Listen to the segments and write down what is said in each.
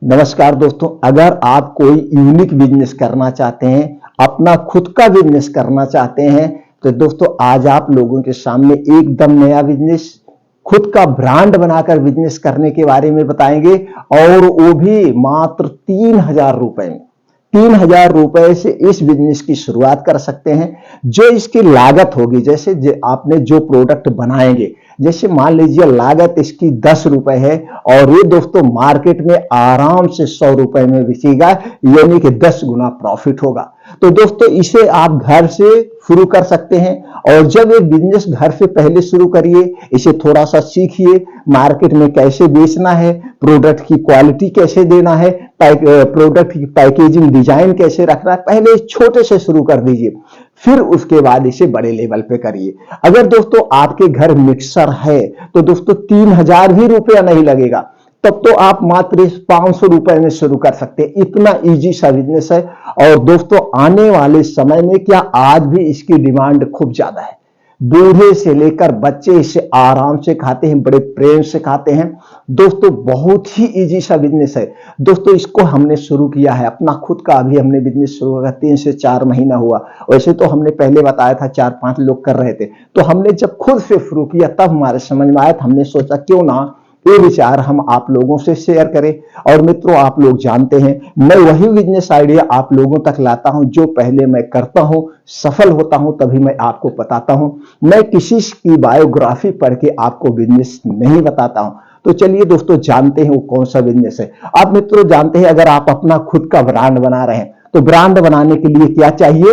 नमस्कार दोस्तों, अगर आप कोई यूनिक बिजनेस करना चाहते हैं, अपना खुद का बिजनेस करना चाहते हैं, तो दोस्तों आज आप लोगों के सामने एकदम नया बिजनेस, खुद का ब्रांड बनाकर बिजनेस करने के बारे में बताएंगे और वो भी मात्र 3,000 रुपए में। 3,000 रुपए से इस बिजनेस की शुरुआत कर सकते हैं। जो इसकी लागत होगी, जैसे आपने जो प्रोडक्ट बनाएंगे, जैसे मान लीजिए लागत इसकी 10 रुपए है और ये दोस्तों मार्केट में आराम से 100 रुपए में बिकेगा, यानी कि 10 गुना प्रॉफिट होगा। तो दोस्तों इसे आप घर से शुरू कर सकते हैं और जब ये बिजनेस घर से पहले शुरू करिए, इसे थोड़ा सा सीखिए, मार्केट में कैसे बेचना है, प्रोडक्ट की क्वालिटी कैसे देना है, प्रोडक्ट की पैकेजिंग डिजाइन कैसे रखना है, पहले छोटे से शुरू कर दीजिए, फिर उसके बाद इसे बड़े लेवल पे करिए। अगर दोस्तों आपके घर मिक्सर है तो दोस्तों 3,000 भी रुपया नहीं लगेगा, तब तो आप मात्र 500 रुपए में शुरू कर सकते हैं। इतना इजी सा बिजनेस है और दोस्तों आने वाले समय में क्या, आज भी इसकी डिमांड खूब ज्यादा है। बूढ़े से लेकर बच्चे इसे आराम से खाते हैं, बड़े प्रेम से खाते हैं। दोस्तों बहुत ही इजी सा बिजनेस है। दोस्तों इसको हमने शुरू किया है अपना खुद का, अभी हमने बिजनेस शुरू किया 3 से 4 महीना हुआ। वैसे तो हमने पहले बताया था 4-5 लोग कर रहे थे, तो हमने जब खुद से शुरू किया तब हमारे समझ में आया, हमने सोचा क्यों ना ये विचार हम आप लोगों से शेयर करें। और मित्रों आप लोग जानते हैं, मैं वही बिजनेस आइडिया आप लोगों तक लाता हूं जो पहले मैं करता हूं, सफल होता हूं, तभी मैं आपको बताता हूं। मैं किसी की बायोग्राफी पढ़ के आपको बिजनेस नहीं बताता हूं। तो चलिए दोस्तों जानते हैं वो कौन सा बिजनेस है। आप मित्रों जानते हैं, अगर आप अपना खुद का ब्रांड बना रहे हैं तो ब्रांड बनाने के लिए क्या चाहिए,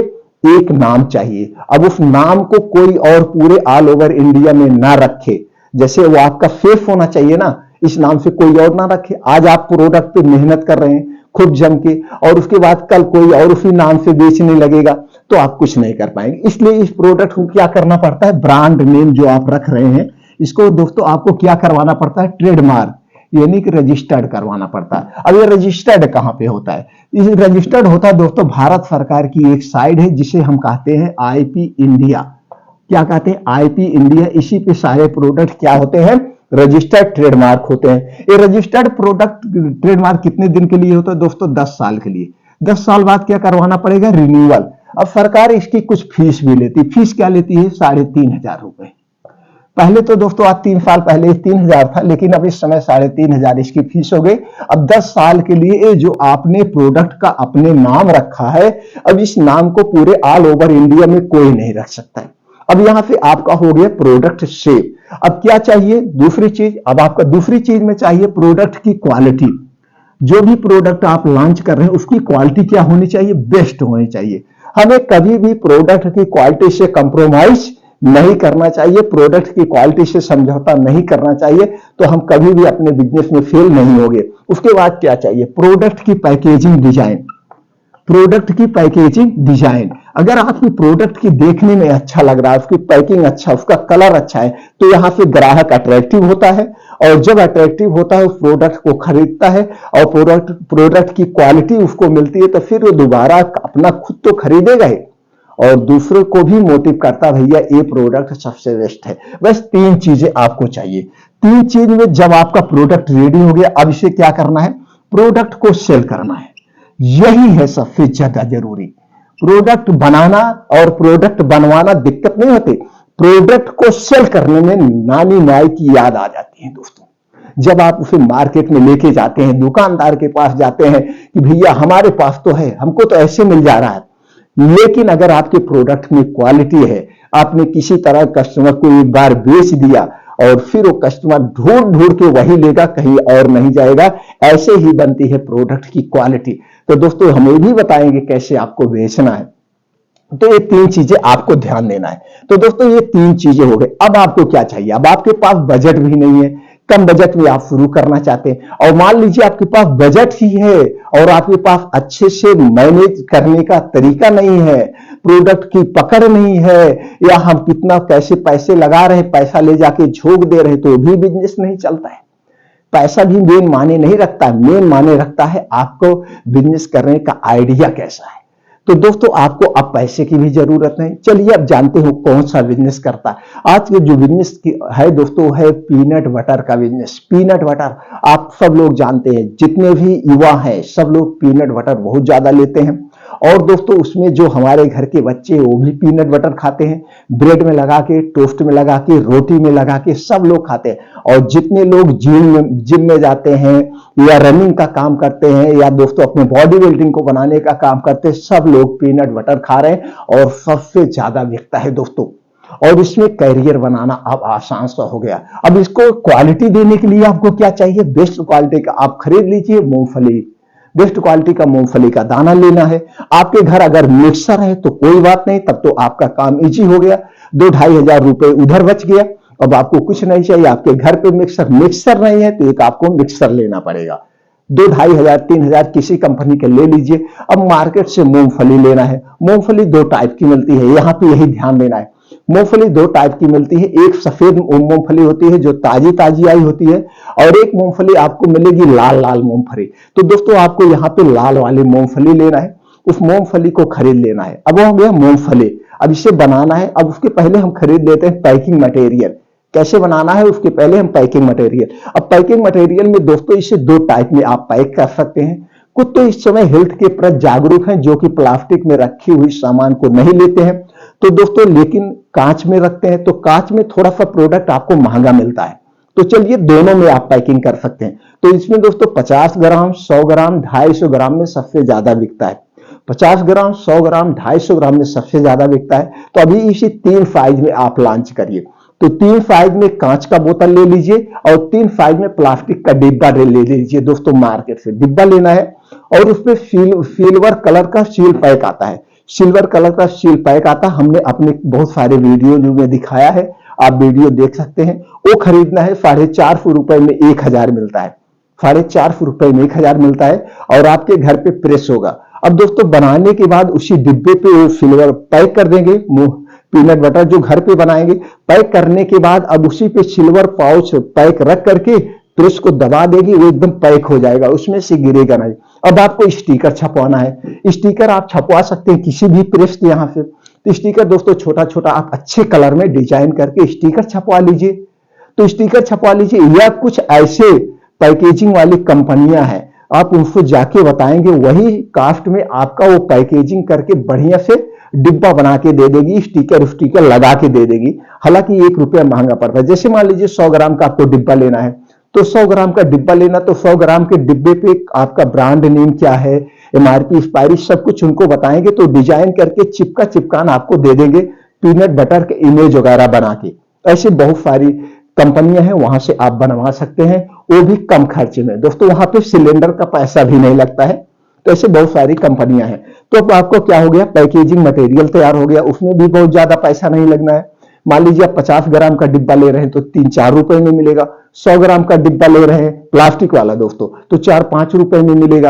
एक नाम चाहिए। अब उस नाम को कोई और पूरे ऑल ओवर इंडिया में ना रखे, जैसे वो आपका फेस होना चाहिए ना, इस नाम से कोई और ना रखे। आज आप प्रोडक्ट पे मेहनत कर रहे हैं खूब जम के, और उसके बाद कल कोई और उसी नाम से बेचने लगेगा तो आप कुछ नहीं कर पाएंगे। इसलिए इस प्रोडक्ट को क्या करना पड़ता है, ब्रांड नेम जो आप रख रहे हैं इसको दोस्तों आपको क्या करवाना पड़ता है, ट्रेडमार्क यानी कि रजिस्टर्ड करवाना पड़ता है। अब ये रजिस्टर्ड कहां पे होता है, इस रजिस्टर्ड होता है दोस्तों भारत सरकार की एक साइट है जिसे हम कहते हैं आईपी इंडिया। क्या कहते हैं, आईपी इंडिया। इसी पे सारे प्रोडक्ट क्या होते हैं, रजिस्टर्ड ट्रेडमार्क होते हैं। ये रजिस्टर्ड प्रोडक्ट ट्रेडमार्क कितने दिन के लिए होता है दोस्तों, 10 साल के लिए। 10 साल बाद क्या करवाना पड़ेगा, रिन्यूअल। अब सरकार इसकी कुछ फीस भी लेती, फीस क्या लेती है, 3,500 रुपए। पहले तो दोस्तों आज 3 साल पहले 3,000 था, लेकिन अब इस समय 3,500 इसकी फीस हो गई। अब 10 साल के लिए जो आपने प्रोडक्ट का अपने नाम रखा है, अब इस नाम को पूरे ऑल ओवर इंडिया में कोई नहीं रख सकता है। अब यहां से आपका हो गया प्रोडक्ट शेप। अब क्या चाहिए, दूसरी चीज, अब आपका दूसरी चीज में चाहिए प्रोडक्ट की क्वालिटी। जो भी प्रोडक्ट आप लॉन्च कर रहे हैं उसकी क्वालिटी क्या होनी चाहिए, बेस्ट होनी चाहिए। हमें कभी भी प्रोडक्ट की क्वालिटी से कंप्रोमाइज नहीं करना चाहिए, प्रोडक्ट की क्वालिटी से समझौता नहीं करना चाहिए, तो हम कभी भी अपने बिजनेस में फेल नहीं होंगे। उसके बाद क्या चाहिए, प्रोडक्ट की पैकेजिंग डिजाइन। प्रोडक्ट की पैकेजिंग डिजाइन, अगर आपकी प्रोडक्ट की देखने में अच्छा लग रहा है, उसकी पैकिंग अच्छा, उसका कलर अच्छा है, तो यहां से ग्राहक अट्रैक्टिव होता है, और जब अट्रैक्टिव होता है उस प्रोडक्ट को खरीदता है और प्रोडक्ट की क्वालिटी उसको मिलती है, तो फिर वो दोबारा अपना खुद तो खरीदेगा ही और दूसरों को भी मोटिव करता, भैया ये प्रोडक्ट सबसे बेस्ट है। बस 3 चीजें आपको चाहिए। 3 चीज में जब आपका प्रोडक्ट रेडी हो गया, अब इसे क्या करना है, प्रोडक्ट को सेल करना है। यही है सबसे ज्यादा जरूरी। प्रोडक्ट बनाना और प्रोडक्ट बनवाना दिक्कत नहीं होती, प्रोडक्ट को सेल करने में नानी माई की याद आ जाती है दोस्तों। जब आप उसे मार्केट में लेके जाते हैं, दुकानदार के पास जाते हैं कि भैया हमारे पास तो है, हमको तो ऐसे मिल जा रहा है, लेकिन अगर आपके प्रोडक्ट में क्वालिटी है, आपने किसी तरह कस्टमर को एक बार बेच दिया और फिर वो कस्टमर ढूंढ ढूंढ के वही लेगा, कहीं और नहीं जाएगा। ऐसे ही बनती है प्रोडक्ट की क्वालिटी। तो दोस्तों हम ये भी बताएंगे कैसे आपको बेचना है। तो ये 3 चीजें आपको ध्यान देना है। तो दोस्तों ये 3 चीजें हो गई। अब आपको क्या चाहिए, अब आपके पास बजट भी नहीं है, कम बजट में आप शुरू करना चाहते हैं, और मान लीजिए आपके पास बजट ही है और आपके पास अच्छे से मैनेज करने का तरीका नहीं है, प्रोडक्ट की पकड़ नहीं है, या हम कितना कैसे पैसे लगा रहे हैं, पैसा ले जाके झोंक दे रहे हैं, तो भी बिजनेस नहीं चलता है। पैसा भी मेन माने नहीं रखता, मेन माने रखता है आपको बिजनेस करने का आइडिया कैसा है। तो दोस्तों आपको अब पैसे की भी जरूरत नहीं। चलिए अब जानते हो कौन सा बिजनेस करता है। आज के जो बिजनेस है दोस्तों है पीनट बटर का बिजनेस। पीनट बटर आप सब लोग जानते हैं, जितने भी युवा हैं सब लोग पीनट बटर बहुत ज्यादा लेते हैं। और दोस्तों उसमें जो हमारे घर के बच्चे हैं वो भी पीनट बटर खाते हैं, ब्रेड में लगा के, टोस्ट में लगा के, रोटी में लगा के सब लोग खाते हैं। और जितने लोग जिम में जाते हैं या रनिंग का काम करते हैं या दोस्तों अपने बॉडी बिल्डिंग को बनाने का काम करते हैं, सब लोग पीनट बटर खा रहे हैं और सबसे ज्यादा बिकता है दोस्तों। और इसमें कैरियर बनाना अब आसान सा हो गया। अब इसको क्वालिटी देने के लिए आपको क्या चाहिए? बेस्ट क्वालिटी का आप खरीद लीजिए मूंगफली। बेस्ट क्वालिटी का मूंगफली का दाना लेना है। आपके घर अगर मिक्सर है तो कोई बात नहीं, तब तो आपका काम इजी हो गया, 2-2,500 रुपए उधर बच गया। अब आपको कुछ नहीं चाहिए, आपके घर पे मिक्सर नहीं है तो एक आपको मिक्सर लेना पड़ेगा। 2-2,500-3,000 किसी कंपनी के ले लीजिए। अब मार्केट से मूंगफली लेना है। मूंगफली 2 टाइप की मिलती है, यहाँ पे यही ध्यान देना है। मूंगफली 2 टाइप की मिलती है, एक सफेद मूंगफली होती है जो ताजी ताजी आई होती है, और एक मूंगफली आपको मिलेगी लाल लाल मूंगफली। तो दोस्तों आपको यहाँ पे लाल वाली मूंगफली लेना है, उस मूंगफली को खरीद लेना है। अब हो गया मूंगफली, अब इसे बनाना है। अब उसके पहले हम खरीद लेते हैं पैकिंग मटेरियल। कैसे बनाना है उसके पहले हम पैकिंग मटेरियल। अब पैकिंग मटेरियल में दोस्तों इसे 2 टाइप में आप पैक कर सकते हैं। कुछ तो इस समय हेल्थ के प्रति जागरूक हैं जो कि प्लास्टिक में रखी हुई सामान को नहीं लेते हैं, तो दोस्तों लेकिन कांच में रखते हैं, तो कांच में थोड़ा सा प्रोडक्ट आपको महंगा मिलता है। तो चलिए दोनों में आप पैकिंग कर सकते हैं। तो इसमें दोस्तों 50 ग्राम, 100 ग्राम, 250 ग्राम में सबसे ज्यादा बिकता है। 50 ग्राम, 100 ग्राम, 250 ग्राम में सबसे ज्यादा बिकता है। तो अभी इसी 3 साइज में आप लॉन्च करिए। तो 3 साइज में कांच का बोतल ले लीजिए और 3 साइज में प्लास्टिक का डिब्बा ले लीजिए। दोस्तों मार्केट से डिब्बा लेना है और उसमें सिल्वर कलर का सील पैक आता है। सिल्वर कलर का सील पैक आता, हमने अपने बहुत सारे वीडियो में दिखाया है, आप वीडियो देख सकते हैं। वो खरीदना है। 450 रुपए में 1000 मिलता है। 450 रुपए में 1000 मिलता है और आपके घर पे प्रेस होगा। अब दोस्तों बनाने के बाद उसी डिब्बे पे सिल्वर पैक कर देंगे। पीनट बटर जो घर पे बनाएंगे, पैक करने के बाद अब उसी पे सिल्वर पाउच पैक रख करके प्रेस को दबा देगी, वो एकदम पैक हो जाएगा, उसमें से गिरेगा नहीं। अब आपको स्टिकर छपवाना है। स्टिकर आप छपवा सकते हैं किसी भी प्रेस के यहाँ से। तो स्टिकर दोस्तों छोटा छोटा आप अच्छे कलर में डिजाइन करके स्टिकर छपवा लीजिए। तो स्टिकर छपवा लीजिए, या कुछ ऐसे पैकेजिंग वाली कंपनियां हैं, आप उनको जाके बताएंगे, वही कास्ट में आपका वो पैकेजिंग करके बढ़िया से डिब्बा बना के दे देगी, स्टिकर लगा के दे देगी। हालांकि 1 रुपया महंगा पड़ता है। जैसे मान लीजिए 100 ग्राम का आपको डिब्बा लेना है, तो 100 ग्राम का डिब्बा लेना, तो 100 ग्राम के डिब्बे पे आपका ब्रांड नेम क्या है, एमआरपी, एक्सपायरी सब कुछ उनको बताएंगे, तो डिजाइन करके चिपकान आपको दे देंगे, पीनट बटर के इमेज वगैरह बना के। ऐसी बहुत सारी कंपनियां हैं, वहां से आप बनवा सकते हैं, वो भी कम खर्चे में। दोस्तों वहां पे सिलेंडर का पैसा भी नहीं लगता है। तो ऐसे बहुत सारी कंपनियां हैं। तो अब आपको क्या हो गया, पैकेजिंग मटेरियल तैयार हो गया, उसमें भी बहुत ज्यादा पैसा नहीं लगना है। मान लीजिए आप 50 ग्राम का डिब्बा ले रहे हैं तो 3-4 रुपए में मिलेगा। 100 ग्राम का डिब्बा ले रहे हैं प्लास्टिक वाला दोस्तों, तो 4-5 रुपए में मिलेगा।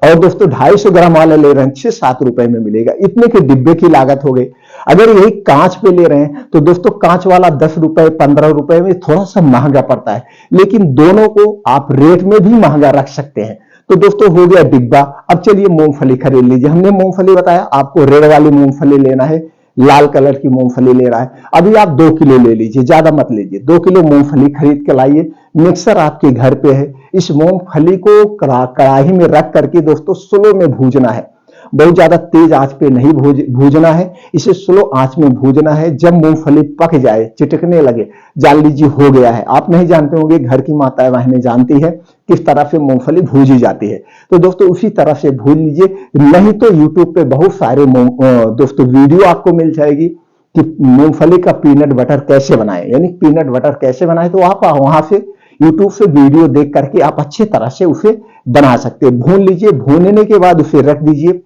और दोस्तों 250 ग्राम वाला ले रहे हैं 6-7 रुपए में मिलेगा। इतने के डिब्बे की लागत हो गई। अगर यही कांच पे ले रहे हैं तो दोस्तों कांच वाला 10 रुपए 15 रुपए में थोड़ा सा महंगा पड़ता है, लेकिन दोनों को आप रेट में भी महंगा रख सकते हैं। तो दोस्तों हो गया डिब्बा। अब चलिए मूंगफली खरीद लीजिए। हमने मूंगफली बताया, आपको रेड वाली मूंगफली लेना है, लाल कलर की मूंगफली ले रहा है। अभी आप 2 किलो ले लीजिए, ज्यादा मत लीजिए। 2 किलो मूंगफली खरीद के लाइए। मिक्सर आपके घर पे है। इस मूंगफली को कढ़ाई में रख करके दोस्तों स्लो में भूजना है। बहुत ज्यादा तेज आंच पे नहीं भूजना है, इसे स्लो आंच में भूजना है। जब मूंगफली पक जाए, चिटकने लगे, जान लीजिए हो गया है। आप नहीं जानते होंगे, घर की माताएं बहनें जानती है किस तरह से मूंगफली भूजी जाती है। तो दोस्तों उसी तरह से भूज लीजिए। नहीं तो यूट्यूब पे बहुत सारे दोस्तों वीडियो आपको मिल जाएगी कि मूंगफली का पीनट बटर कैसे बनाए, यानी पीनट बटर कैसे बनाए। तो आप वहां से यूट्यूब से वीडियो देख करके आप अच्छी तरह से उसे बना सकते हैं। भून लीजिए, भूनने के बाद उसे रख दीजिए।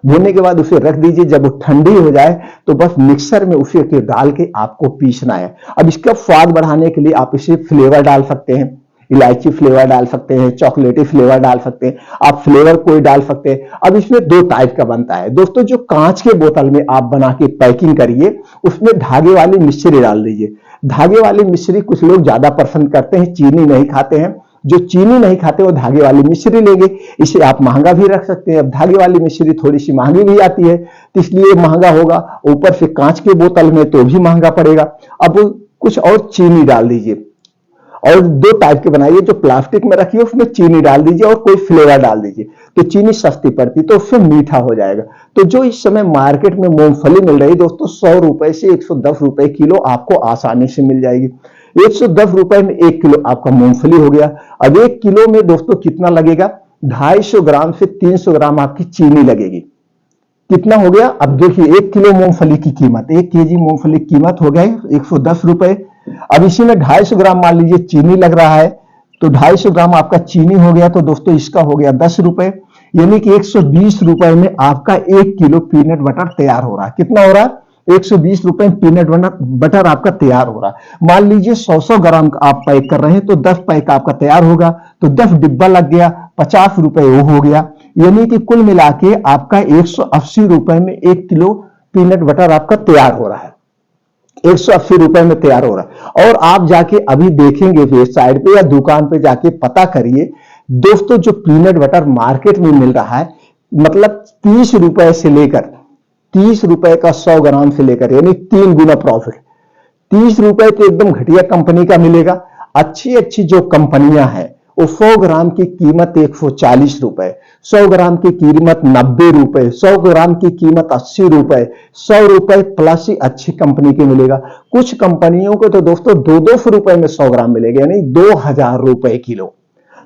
भूनने के बाद उसे रख दीजिए। जब वो ठंडी हो जाए तो बस मिक्सर में उसे डाल के आपको पीसना है। अब इसका स्वाद बढ़ाने के लिए आप इसे फ्लेवर डाल सकते हैं, इलायची फ्लेवर डाल सकते हैं, चॉकलेटी फ्लेवर डाल सकते हैं, आप फ्लेवर कोई डाल सकते हैं। अब इसमें 2 टाइप का बनता है दोस्तों। जो कांच के बोतल में आप बना के पैकिंग करिए, उसमें धागे वाली मिश्री डाल दीजिए। धागे वाली मिश्री कुछ लोग ज्यादा पसंद करते हैं, चीनी नहीं खाते हैं, जो चीनी नहीं खाते वो धागे वाली मिश्री लेंगे, इसे आप महंगा भी रख सकते हैं। अब धागे वाली मिश्री थोड़ी सी महंगी भी आती है तो इसलिए महंगा होगा, ऊपर से कांच की बोतल में तो भी महंगा पड़ेगा। अब कुछ और चीनी डाल दीजिए और दो टाइप के बनाइए, जो प्लास्टिक में रखिए उसमें चीनी डाल दीजिए और कोई फ्लेवर डाल दीजिए, तो चीनी सस्ती पड़ती तो उससे मीठा हो जाएगा। तो जो इस समय मार्केट में मूंगफली मिल रही है दोस्तों 100 रुपए से 110 रुपए किलो आपको आसानी से मिल जाएगी। 110 रुपए में 1 किलो आपका मूंगफली हो गया। अब 1 किलो में दोस्तों कितना लगेगा, 250 ग्राम से 300 ग्राम आपकी चीनी लगेगी। कितना हो गया, अब देखिए 1 किलो मूंगफली की कीमत, 1 केजी मूंगफली की कीमत हो गई 110 रुपए। अब इसी में 250 ग्राम मान लीजिए चीनी लग रहा है, तो 250 ग्राम आपका चीनी हो गया, तो दोस्तों इसका हो गया 10 रुपए, यानी कि 120 रुपए में आपका 1 किलो पीनट बटर तैयार हो रहा है। कितना हो रहा है, 120 रुपए में पीनट बटर आपका तैयार हो रहा है। मान लीजिए 100 ग्राम आप पैक कर रहे हैं तो 10 पैक आपका तैयार होगा, तो 10 डिब्बा लग गया, 50 रुपए वो हो गया, यानी कि कुल मिला के आपका 180 रुपए में 1 किलो पीनट बटर आपका तैयार हो रहा है। 180 रुपए में तैयार हो रहा है। और आप जाके अभी देखेंगे वेबसाइट पे या दुकान पे जाके पता करिए दोस्तों, जो पीनट बटर मार्केट में मिल रहा है, मतलब 30 रुपए से लेकर 30 रुपए का 100 ग्राम से लेकर, यानी 3 गुना प्रॉफिट। 30 रुपए तो एकदम घटिया कंपनी का मिलेगा। अच्छी अच्छी जो कंपनियां हैं वो 100 ग्राम की कीमत 140 रुपए, 100 ग्राम की कीमत 90 रुपए, 100 ग्राम की कीमत 80 रुपए, 100 रुपए प्लस ही अच्छी कंपनी के मिलेगा। कुछ कंपनियों को तो दोस्तों 200 रुपए में 100 ग्राम मिलेगा, यानी 2000 रुपए किलो।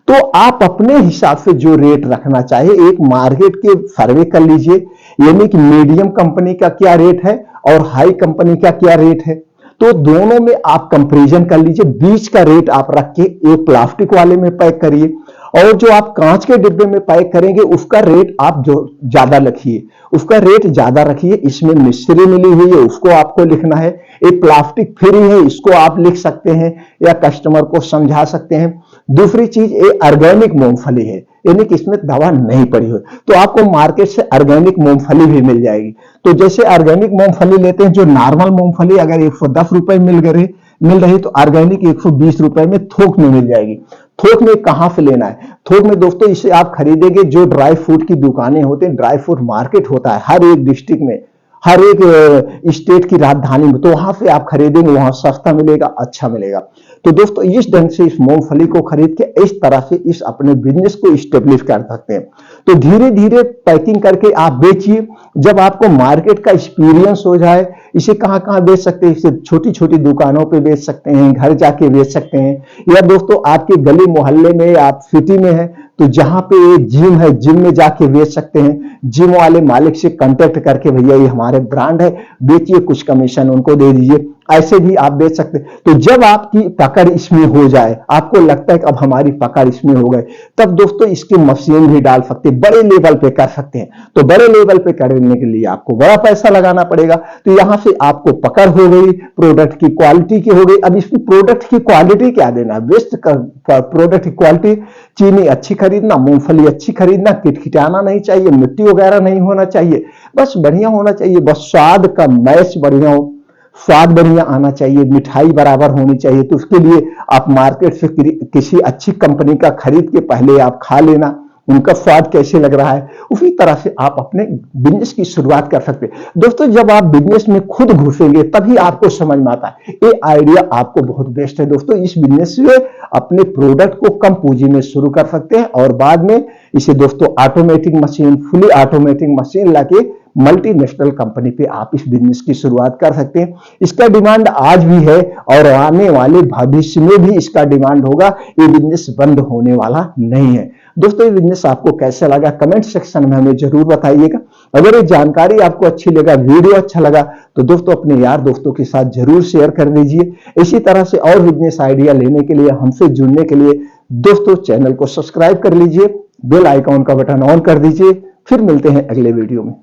तो आप अपने हिसाब से जो रेट रखना चाहिए, एक मार्केट के सर्वे कर लीजिए, यानी कि मीडियम कंपनी का क्या रेट है और हाई कंपनी का क्या रेट है, तो दोनों में आप कंपैरिजन कर लीजिए। बीच का रेट आप रख के एक प्लास्टिक वाले में पैक करिए और जो आप कांच के डिब्बे में पैक करेंगे उसका रेट आप जो ज्यादा रखिए, उसका रेट ज्यादा रखिए। इसमें मिश्री मिली हुई है उसको आपको लिखना है, एक प्लास्टिक फ्री है इसको आप लिख सकते हैं या कस्टमर को समझा सकते हैं। दूसरी चीज ये ऑर्गेनिक मूंगफली है, यानी कि इसमें दवा नहीं पड़ी हुई, तो आपको मार्केट से ऑर्गेनिक मूंगफली भी मिल जाएगी। तो जैसे ऑर्गेनिक मूंगफली लेते हैं, जो नॉर्मल मूंगफली अगर 110 रुपए मिल रही तो ऑर्गेनिक 120 रुपए में थोक में मिल जाएगी। थोक में कहां से लेना है, थोक में दोस्तों इसे आप खरीदेंगे जो ड्राई फ्रूट की दुकानें होती हैं, ड्राई फ्रूट मार्केट होता है हर एक डिस्ट्रिक्ट में, हर एक स्टेट की राजधानी में, तो वहां से आप खरीदेंगे, वहां सस्ता मिलेगा, अच्छा मिलेगा। तो दोस्तों इस ढंग से इस मूंगफली को खरीद के इस तरह से इस अपने बिजनेस को स्टेब्लिश कर सकते हैं। तो धीरे धीरे पैकिंग करके आप बेचिए। जब आपको मार्केट का एक्सपीरियंस हो जाए, इसे कहां कहां बेच सकते हैं, इसे छोटी छोटी दुकानों पे बेच सकते हैं, घर जाके बेच सकते हैं, या दोस्तों आपके गली मोहल्ले में आप सिटी में है तो जहां पे जिम है जिम में जाके बेच सकते हैं। जिम वाले मालिक से कांटेक्ट करके भैया ये हमारे ब्रांड है, बेचिए, कुछ कमीशन उनको दे दीजिए, ऐसे भी आप बेच सकते हैं। तो जब आपकी पकड़ इसमें हो जाए, आपको लगता है कि अब हमारी पकड़ इसमें हो गई, तब दोस्तों इसकी मशीन भी डाल सकते हैं, बड़े लेवल पे कर सकते हैं। तो बड़े लेवल पे करने के लिए आपको बड़ा पैसा लगाना पड़ेगा। तो यहां से आपको पकड़ हो गई, प्रोडक्ट की क्वालिटी की हो गई। अब इसमें प्रोडक्ट की क्वालिटी क्या देना, बेस्ट प्रोडक्ट की क्वालिटी, चीनी अच्छी खरीदना, मूंगफली अच्छी खरीदना, किटकिटाना नहीं चाहिए, मिट्टी वगैरह नहीं होना चाहिए, बस बढ़िया होना चाहिए, बस स्वाद का मैच बढ़िया हो, स्वाद बढ़िया आना चाहिए, मिठाई बराबर होनी चाहिए। तो उसके लिए आप मार्केट से किसी अच्छी कंपनी का खरीद के पहले आप खा लेना, उनका स्वाद कैसे लग रहा है, उसी तरह से आप अपने बिजनेस की शुरुआत कर सकते हैं। दोस्तों जब आप बिजनेस में खुद घुसेंगे तभी आपको समझ में आता है, ये आइडिया आपको बहुत बेस्ट है। दोस्तों इस बिजनेस से अपने प्रोडक्ट को कम पूंजी में शुरू कर सकते हैं और बाद में इसे दोस्तों automatic machine, fully automatic machine लाके मल्टीनेशनल कंपनी पे आप इस बिजनेस की शुरुआत कर सकते हैं। इसका डिमांड आज भी है और आने वाले भविष्य में भी इसका डिमांड होगा, ये बिजनेस बंद होने वाला नहीं है। दोस्तों ये बिजनेस आपको कैसा लगा कमेंट सेक्शन में हमें जरूर बताइएगा। अगर ये जानकारी आपको अच्छी लगा, वीडियो अच्छा लगा, तो दोस्तों अपने यार दोस्तों के साथ जरूर शेयर कर दीजिए। इसी तरह से और बिजनेस आइडिया लेने के लिए, हमसे जुड़ने के लिए दोस्तों चैनल को सब्सक्राइब कर लीजिए, बेल आइकॉन का बटन ऑन कर दीजिए। फिर मिलते हैं अगले वीडियो में।